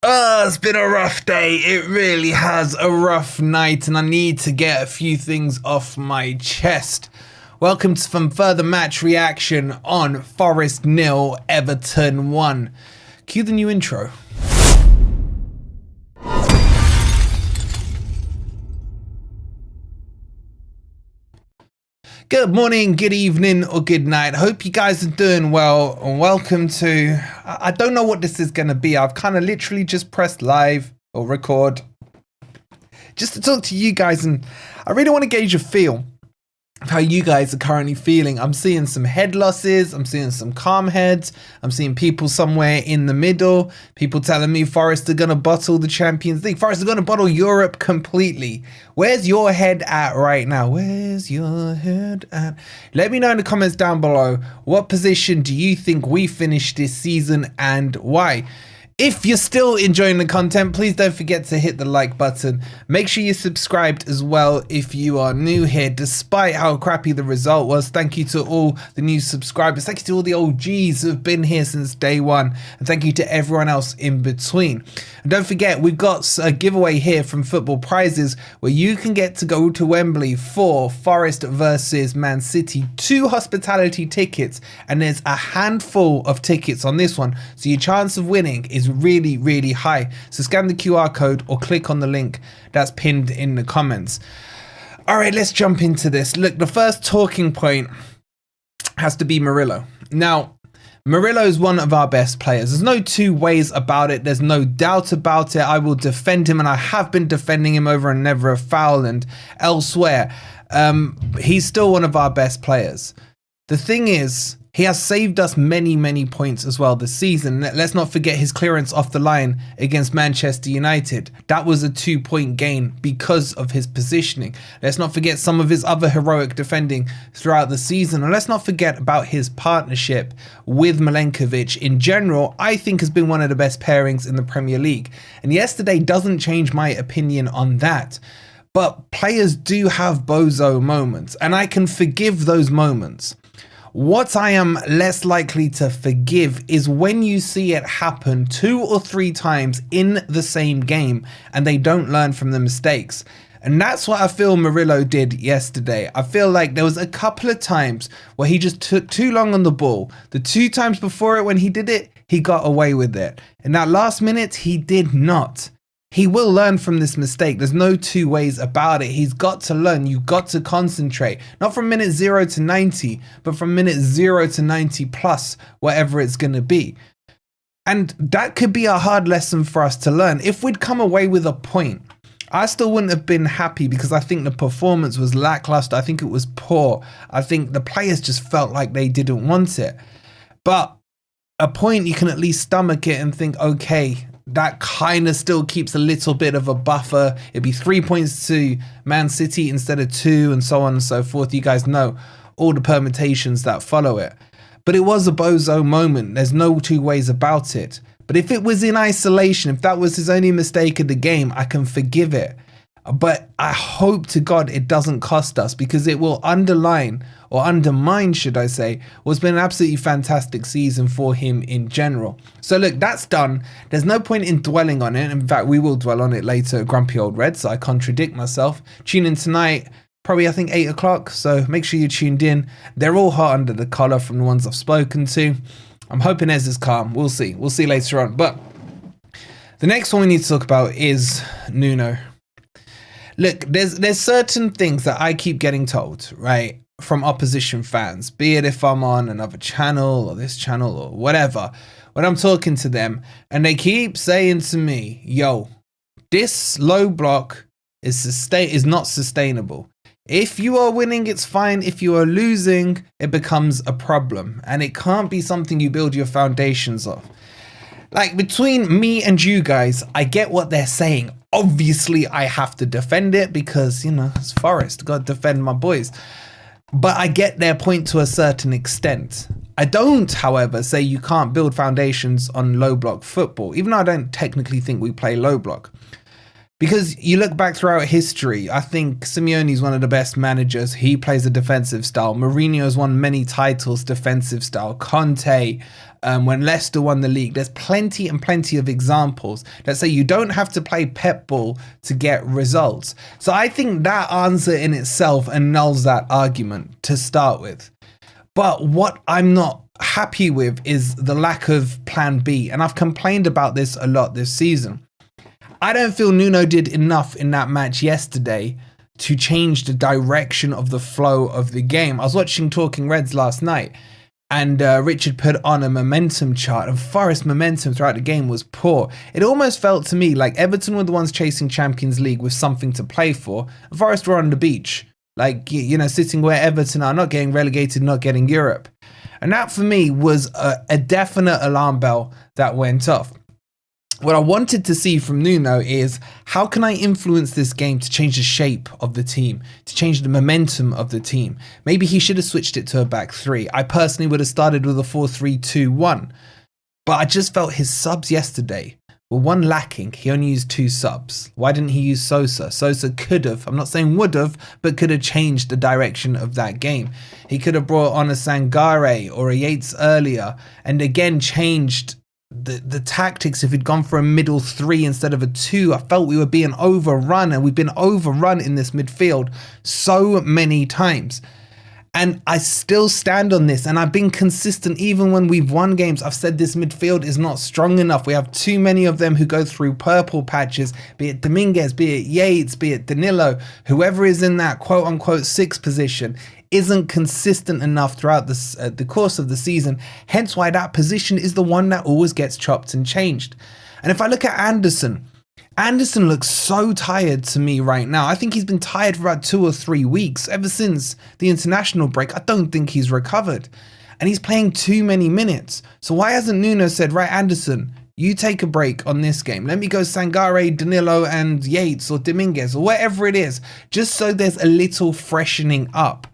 Oh, it's been a rough day. It really has, a rough night, and I need to get a few things off my chest. Welcome to some further match reaction on Forest 0, Everton 1. Cue the new intro. Good morning, good evening, or good night. Hope you guys are doing well, and welcome to, I don't know what this is going to be. I've kind of literally just pressed live or record just to talk to you guys, and I really want to gauge a feel of how you guys are currently feeling. I'm seeing some head losses, I'm seeing some calm heads, I'm seeing people somewhere in the middle, people telling me Forest are going to bottle the Champions League, Forest are going to bottle Europe completely. Where's your head at right now? Where's your head at? Let me know in the comments down below, what position do you think we finished this season and why? If you're still enjoying the content, please don't forget to hit the like button. Make sure you're subscribed as well if you are new here, despite how crappy the result was. Thank you to all the new subscribers. Thank you to all the OGs who have been here since day one. And thank you to everyone else in between. And don't forget, we've got a giveaway here from Football Prizes where you can get to go to Wembley for Forest versus Man City. 2 hospitality tickets, and there's a handful of tickets on this one. So your chance of winning is really high. So scan the QR code or click on the link that's pinned in the comments. All right, let's jump into this. Look, the first talking point has to be Murillo. Now, Murillo is one of our best players. There's no two ways about it. There's no doubt about it. I will defend him, and I have been defending him over and never a foul and elsewhere. He's still one of our best players. The thing is, he has saved us many points as well this season. Let's not forget his clearance off the line against Manchester United. That was a 2-point gain because of his positioning. Let's not forget some of his other heroic defending throughout the season. And let's not forget about his partnership with Milenkovic in general. I think has been one of the best pairings in the Premier League. And yesterday doesn't change my opinion on that. But players do have bozo moments, and I can forgive those moments. What I am less likely to forgive is when you see it happen 2 or 3 times in the same game and they don't learn from the mistakes. And that's what I feel Murillo did yesterday. I feel like there was a couple of times where he just took too long on the ball. The 2 times before it when he did it, he got away with it. In that last minute, he did not. He will learn from this mistake. There's no two ways about it. He's got to learn. You've got to concentrate. Not from minute 0 to 90, but from minute 0 to 90 plus, whatever it's going to be. And that could be a hard lesson for us to learn. If we'd come away with a point, I still wouldn't have been happy because I think the performance was lackluster. I think it was poor. I think the players just felt like they didn't want it. But a point, you can at least stomach it and think, okay, that kind of still keeps a little bit of a buffer. It'd be 3 points to Man City instead of 2, and so on and so forth. You guys know all the permutations that follow it. But it was a bozo moment. There's no two ways about it. But if it was in isolation, if that was his only mistake of the game, I can forgive it. But I hope to God it doesn't cost us, because it will underline, or undermine, should I say, what's been an absolutely fantastic season for him in general. So look, that's done. There's no point in dwelling on it. In fact, we will dwell on it later, Grumpy Old Red, so I contradict myself. Tune in tonight, probably I think 8 o'clock, so make sure you're tuned in. They're all hot under the collar from the ones I've spoken to. I'm hoping Ez is calm. We'll see. We'll see later on. But the next one we need to talk about is Nuno. Look, there's certain things that I keep getting told, right, from opposition fans, be it if I'm on another channel or this channel or whatever, when I'm talking to them, and they keep saying to me, yo, this low block is not sustainable. If you are winning, it's fine. If you are losing, it becomes a problem, and it can't be something you build your foundations of. Like, between me and you guys, I get what they're saying. Obviously, I have to defend it because, you know, it's Forest. Got to defend my boys. But I get their point to a certain extent. I don't, however, say you can't build foundations on low block football, even though I don't technically think we play low block. Because you look back throughout history, I think Simeone's one of the best managers. He plays a defensive style. Mourinho's won many titles, defensive style. Conte, when Leicester won the league. There's plenty and plenty of examples that say you don't have to play pep ball to get results. So I think that answer in itself annuls that argument to start with. But what I'm not happy with is the lack of plan B. And I've complained about this a lot this season. I don't feel Nuno did enough in that match yesterday to change the direction of the flow of the game. I was watching Talking Reds last night, and Richard put on a momentum chart, and Forest momentum throughout the game was poor. It almost felt to me like Everton were the ones chasing Champions League with something to play for, and Forest were on the beach, like, you know, sitting where Everton are, not getting relegated, not getting Europe. And that for me was a definite alarm bell that went off. What I wanted to see from Nuno is, how can I influence this game to change the shape of the team, to change the momentum of the team? Maybe he should have switched it to a back three. I personally would have started with a 4-3-2-1. But I just felt his subs yesterday were one lacking. He only used 2 subs. Why didn't he use Sosa? Sosa could have, I'm not saying would have, but could have changed the direction of that game. He could have brought on a Sangare or a Yates earlier and again changed the tactics. If he'd gone for a middle 3 instead of a 2, I felt we were being overrun, and we've been overrun in this midfield so many times. And I still stand on this, and I've been consistent even when we've won games. I've said this midfield is not strong enough. We have too many of them who go through purple patches, be it Dominguez, be it Yates, be it Danilo, whoever is in that quote unquote 6 position isn't consistent enough throughout the course of the season. Hence why that position is the one that always gets chopped and changed. And if I look at Anderson looks so tired to me right now. I think he's been tired for about 2 or 3 weeks. Ever since the international break, I don't think he's recovered. And he's playing too many minutes. So why hasn't Nuno said, right, Anderson, you take a break on this game. Let me go Sangare, Danilo and Yates or Dominguez or whatever it is, just so there's a little freshening up.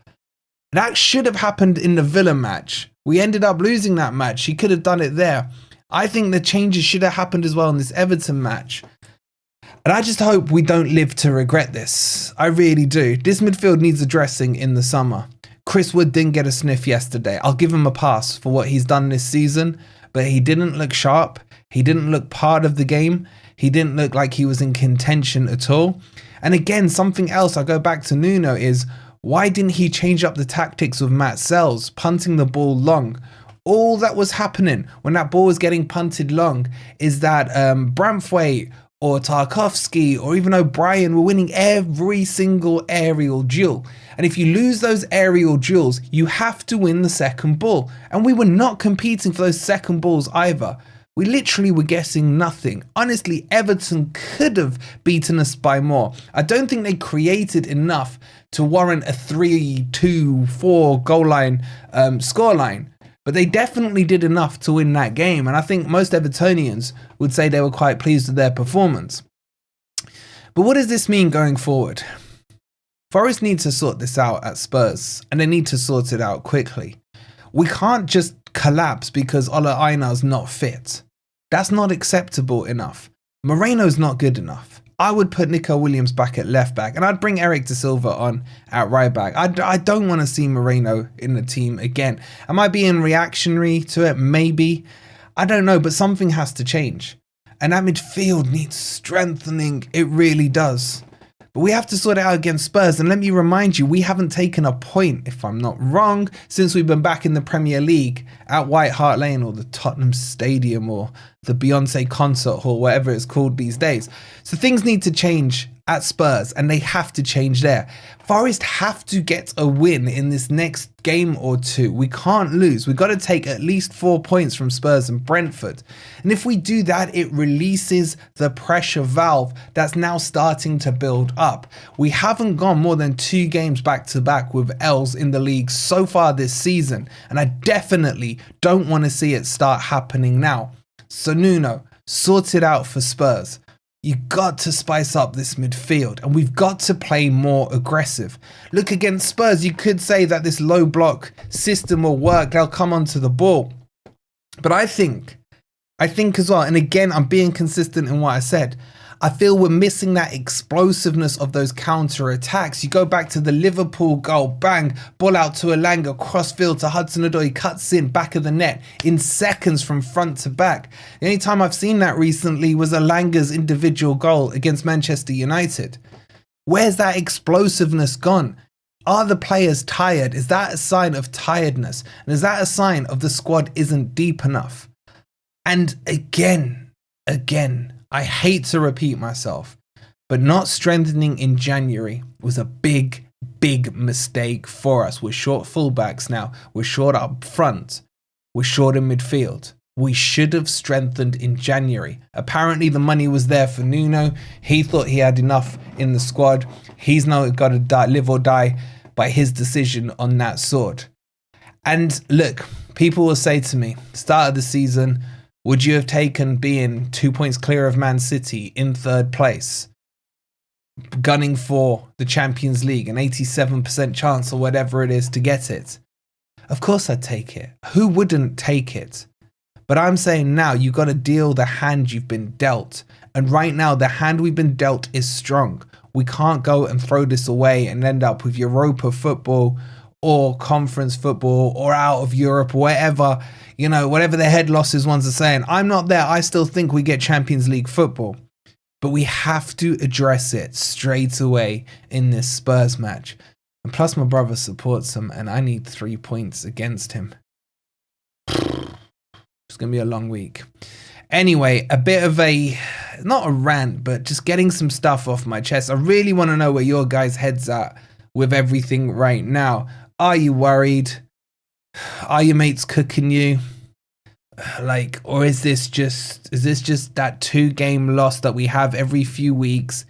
That should have happened in the Villa match. We ended up losing that match. He could have done it there. I think the changes should have happened as well in this Everton match. And I just hope we don't live to regret this. I really do. This midfield needs addressing in the summer. Chris Wood didn't get a sniff yesterday. I'll give him a pass for what he's done this season, but he didn't look sharp. He didn't look part of the game. He didn't look like he was in contention at all. And again, something else, I'll go back to Nuno, is why didn't he change up the tactics with Matt Sells, punting the ball long? All that was happening when that ball was getting punted long is that Branthwaite or Tarkowski or even O'Brien were winning every single aerial duel. And if you lose those aerial duels, you have to win the second ball. And we were not competing for those second balls either. We literally were guessing nothing. Honestly, Everton could have beaten us by more. I don't think they created enough to warrant a 3-2-4 goal line scoreline. But they definitely did enough to win that game. And I think most Evertonians would say they were quite pleased with their performance. But what does this mean going forward? Forest need to sort this out at Spurs, and they need to sort it out quickly. We can't just collapse because Ola Ainar's not fit. That's not acceptable enough. Moreno's not good enough. I would put Nico Williams back at left back, and I'd bring Eric De Silva on at right back. I don't want to see Moreno in the team again. Am I being reactionary to it? Maybe. I don't know, but something has to change. And that midfield needs strengthening. It really does. But we have to sort it out against Spurs. And let me remind you, we haven't taken a point, if I'm not wrong, since we've been back in the Premier League at White Hart Lane or the Tottenham Stadium or the Beyonce concert hall, whatever it's called these days. So things need to change at Spurs, and they have to change there. Forest have to get a win in this next game or two. We can't lose. We've got to take at least 4 points from Spurs and Brentford. And if we do that, it releases the pressure valve that's now starting to build up. We haven't gone more than 2 games back to back with L's in the league so far this season. And I definitely don't want to see it start happening now. So Nuno, sort it out for Spurs. You got to spice up this midfield, and we've got to play more aggressive. Look, against Spurs, you could say that this low block system will work. They'll come onto the ball. But I think as well, and again, I'm being consistent in what I said. I feel we're missing that explosiveness of those counter attacks. You go back to the Liverpool goal, bang, ball out to Elanga, crossfield to Hudson-Odoi, cuts in, back of the net in seconds from front to back. The only time I've seen that recently was Elanga's individual goal against Manchester United. Where's that explosiveness gone? Are the players tired? Is that a sign of tiredness? And is that a sign of the squad isn't deep enough? And again, I hate to repeat myself, but not strengthening in January was a big mistake for us. We're short fullbacks now. We're short up front. We're short in midfield. We should have strengthened in January. Apparently the money was there for Nuno. He thought he had enough in the squad. He's now got to live or die by his decision on that sword. And look, people will say to me, start of the season, would you have taken being 2 points clear of Man City in third place, gunning for the Champions League, an 87% chance or whatever it is to get it? Of course I'd take it. Who wouldn't take it? But I'm saying now you've got to deal the hand you've been dealt. And right now the hand we've been dealt is strong. We can't go and throw this away and end up with Europa football or conference football or out of Europe or whatever, whatever the head losses ones are saying. I'm not there. I still think we get Champions League football. But we have to address it straight away in this Spurs match. And plus my brother supports him and I need 3 points against him. It's going to be a long week. Anyway, a bit of not a rant, but just getting some stuff off my chest. I really want to know where your guys' heads at with everything right now. Are you worried? Are your mates cooking you? Or is this just that 2-game loss that we have every few weeks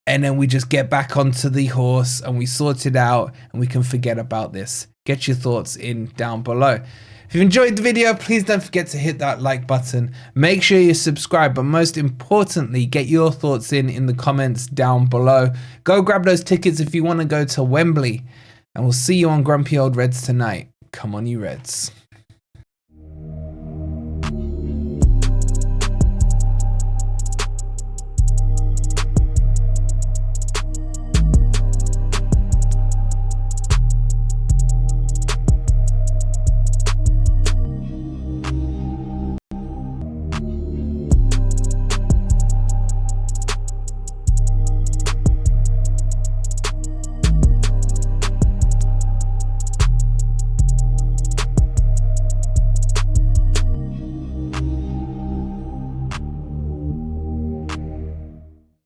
and then we just get back onto the horse and we sort it out and we can forget about this? Get your thoughts in down below. If you've enjoyed the video, please don't forget to hit that like button. Make sure you subscribe, but most importantly, get your thoughts in the comments down below. Go grab those tickets if you want to go to Wembley. And we'll see you on Grumpy Old Reds tonight. Come on, you Reds.